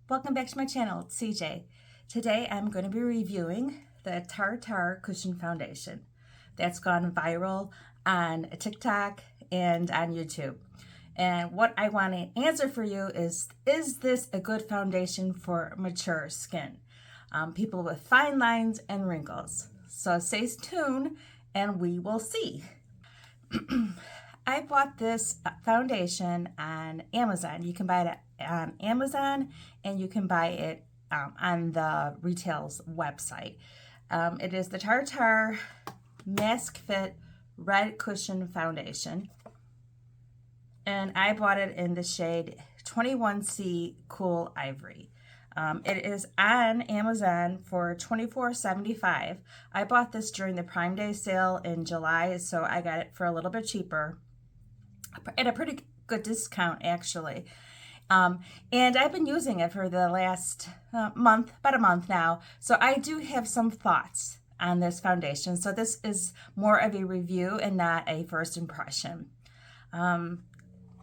Welcome back to my channel, it's CeeJay. Today I'm going to be reviewing the TirTir Cushion Foundation that's gone viral on TikTok and on YouTube. And what I want to answer for you is this a good foundation for mature skin? People with fine lines and wrinkles. So stay tuned and we will see. I bought this foundation on Amazon. You can buy it on Amazon and you can buy it on the retail's website. It is the TirTir Mask Fit Red Cushion Foundation. And I bought it in the shade 21C Cool Ivory. It is on Amazon for $24.75. I bought this during the Prime Day sale in July, so I got it for a little bit cheaper at a pretty good discount, actually. And I've been using it for the last month, about a month now. So I do have some thoughts on this foundation. So this is more of a review and not a first impression.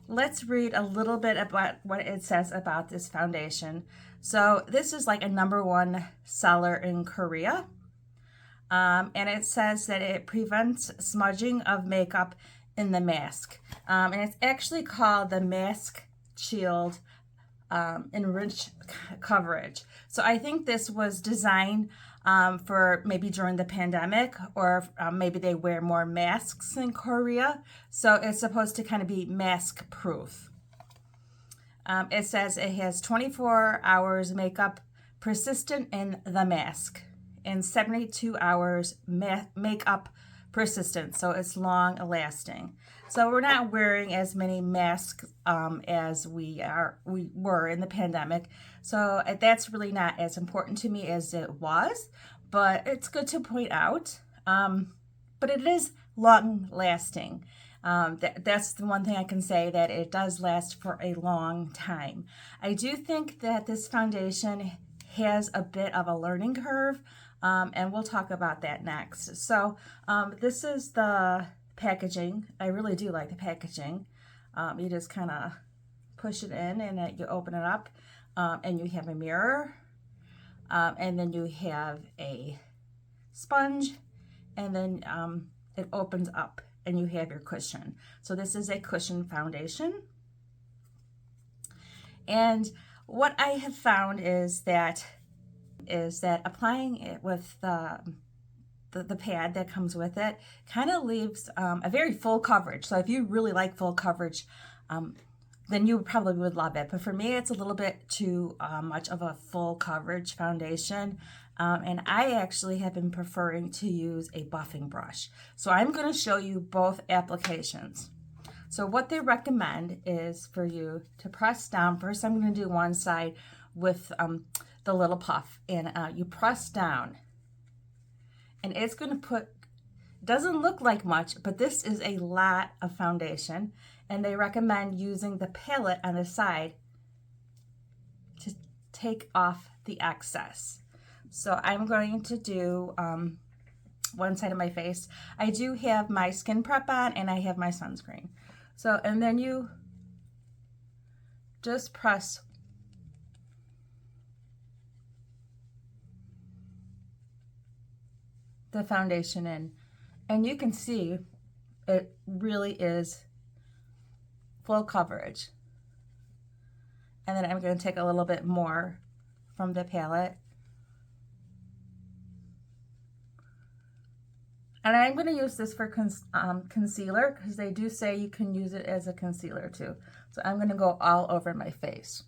Let's read a little bit about what it says about this foundation. So this is like a #1 seller in Korea. And it says that it prevents smudging of makeup in the mask. And it's actually called the Mask Shield Enriched Coverage. So I think this was designed for maybe during the pandemic, or maybe they wear more masks in Korea. So it's supposed to kind of be mask proof. It says it has 24 hours makeup persistent in the mask and 72 hours makeup persistent. So it's long lasting. So we're not wearing as many masks as we were in the pandemic. So that's really not as important to me as it was, but it's good to point out. But it is long lasting. That's the one thing I can say, that it does last for a long time. I do think that this foundation has a bit of a learning curve, and we'll talk about that next. So this is the packaging. I really do like the packaging. You just kind of push it in and you open it up, and you have a mirror, and then you have a sponge, and then it opens up and you have your cushion. So this is a cushion foundation. And what I have found is that applying it with the pad that comes with it kind of leaves a very full coverage. So if you really like full coverage, then you probably would love it. But for me, it's a little bit too much of a full coverage foundation. And I actually have been preferring to use a buffing brush. So I'm going to show you both applications. So what they recommend is for you to press down. First, I'm going to do one side with the little puff, and you press down. And it's going to doesn't look like much, but this is a lot of foundation. And they recommend using the palette on the side to take off the excess. So I'm going to do one side of my face. I do have my skin prep on and I have my sunscreen. So, and then you just press the foundation in, and you can see it really is full coverage. And then I'm going to take a little bit more from the palette. And I'm going to use this for concealer, because they do say you can use it as a concealer too. So I'm going to go all over my face.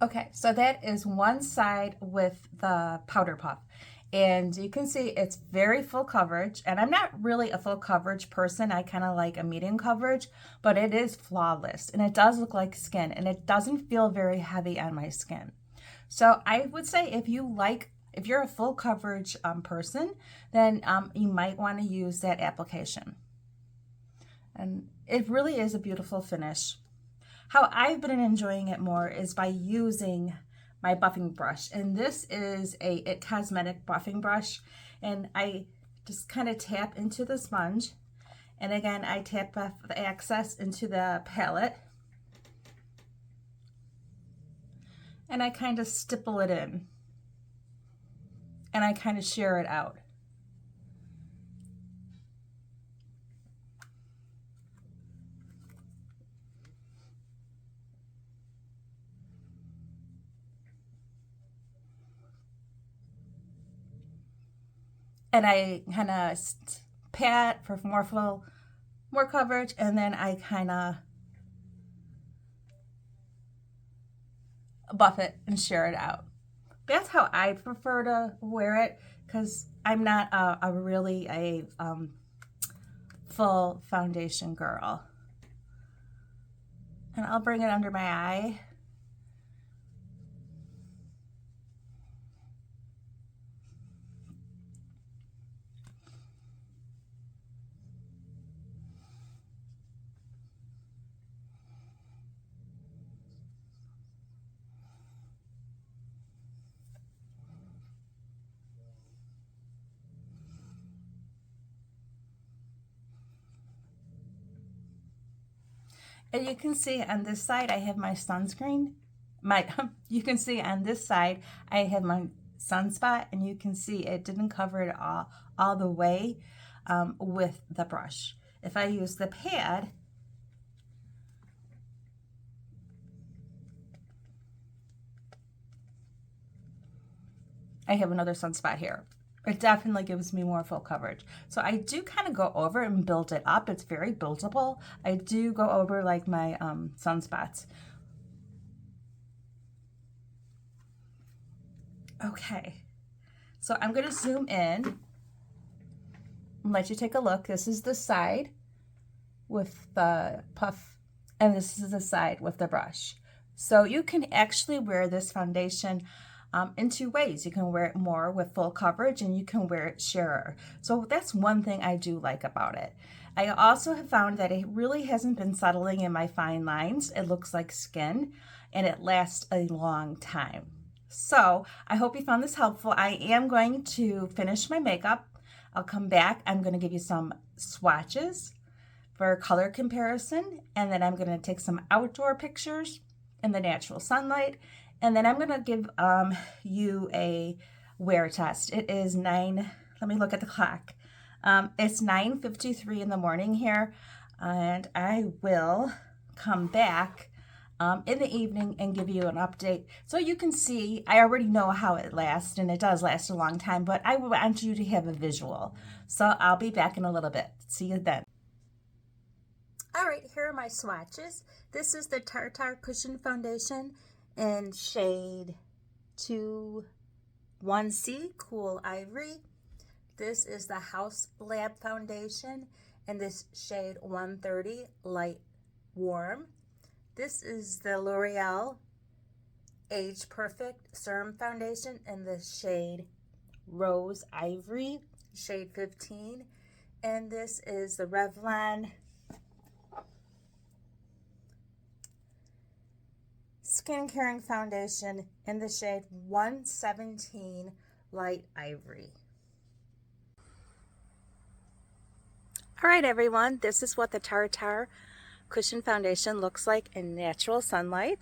Okay, so that is one side with the powder puff. And you can see it's very full coverage, and I'm not really a full coverage person. I kind of like a medium coverage, but it is flawless, and it does look like skin, and it doesn't feel very heavy on my skin. So I would say if you're a full coverage person, then you might want to use that application. And it really is a beautiful finish. How I've been enjoying it more is by using my buffing brush, and this is a It Cosmetic buffing brush, and I just kind of tap into the sponge, and again I tap off the excess into the palette, and I kind of stipple it in, and I kind of share it out. And I kind of pat for more coverage, and then I kind of buff it and share it out. That's how I prefer to wear it, because I'm not a full foundation girl. And I'll bring it under my eye. And you can see on this side I have my sunscreen. You can see on this side I have my sunspot, and you can see it didn't cover it all the way with the brush. If I use the pad, I have another sunspot here. It definitely gives me more full coverage. So I do kind of go over and build it up. It's very buildable. I do go over like my sunspots. Okay, so I'm going to zoom in and let you take a look. This is the side with the puff, and this is the side with the brush. So you can actually wear this foundation in two ways. You can wear it more with full coverage, and you can wear it sheerer. So that's one thing I do like about it. I also have found that it really hasn't been settling in my fine lines. It looks like skin, and it lasts a long time. So I hope you found this helpful. I am going to finish my makeup. I'll come back. I'm going to give you some swatches for color comparison, and then I'm going to take some outdoor pictures in the natural sunlight, and then I'm going to give you a wear test. It is let me look at the clock. It's 9:53 in the morning here, and I will come back in the evening and give you an update so you can see. I already know how it lasts, and it does last a long time, but I want you to have a visual. So I'll be back in a little bit. See you then. All right, here are my swatches. This is the TirTir Cushion Foundation in shade 2-1C, Cool Ivory. This is the House Lab Foundation in this shade 130, Light Warm. This is the L'Oreal Age Perfect Serum Foundation in the shade Rose Ivory, shade 15. And this is the Revlon Skin Caring Foundation in the shade 117, Light Ivory. All right, everyone, this is what the TirTir Cushion Foundation looks like in natural sunlight.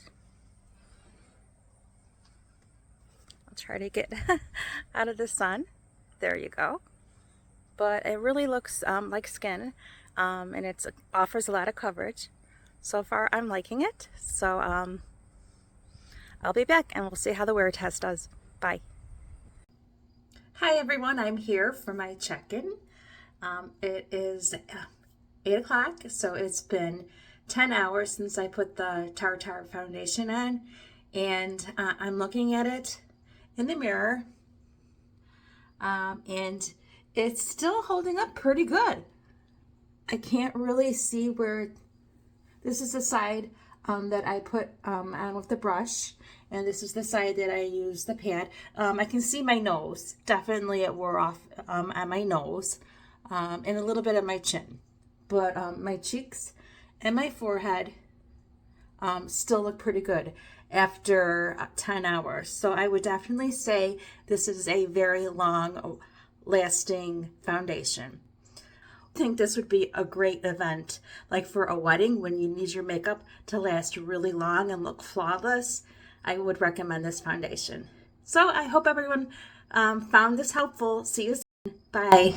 I'll try to get out of the sun. There you go. But it really looks like skin, and it offers a lot of coverage. So far, I'm liking it. So I'll be back, and we'll see how the wear test does. Bye. Hi, everyone. I'm here for my check-in. It is 8 o'clock, so it's been 10 hours since I put the TirTir foundation on, and I'm looking at it in the mirror. and it's still holding up pretty good. I can't really see where, this is the side that I put on with the brush, and this is the side that I use the pad. I can see my nose. Definitely it wore off on my nose and a little bit of my chin. But my cheeks and my forehead still look pretty good after 10 hours. So I would definitely say this is a very long lasting foundation. I think this would be a great event, like for a wedding when you need your makeup to last really long and look flawless. I would recommend this foundation. So I hope everyone found this helpful. See you soon. Bye.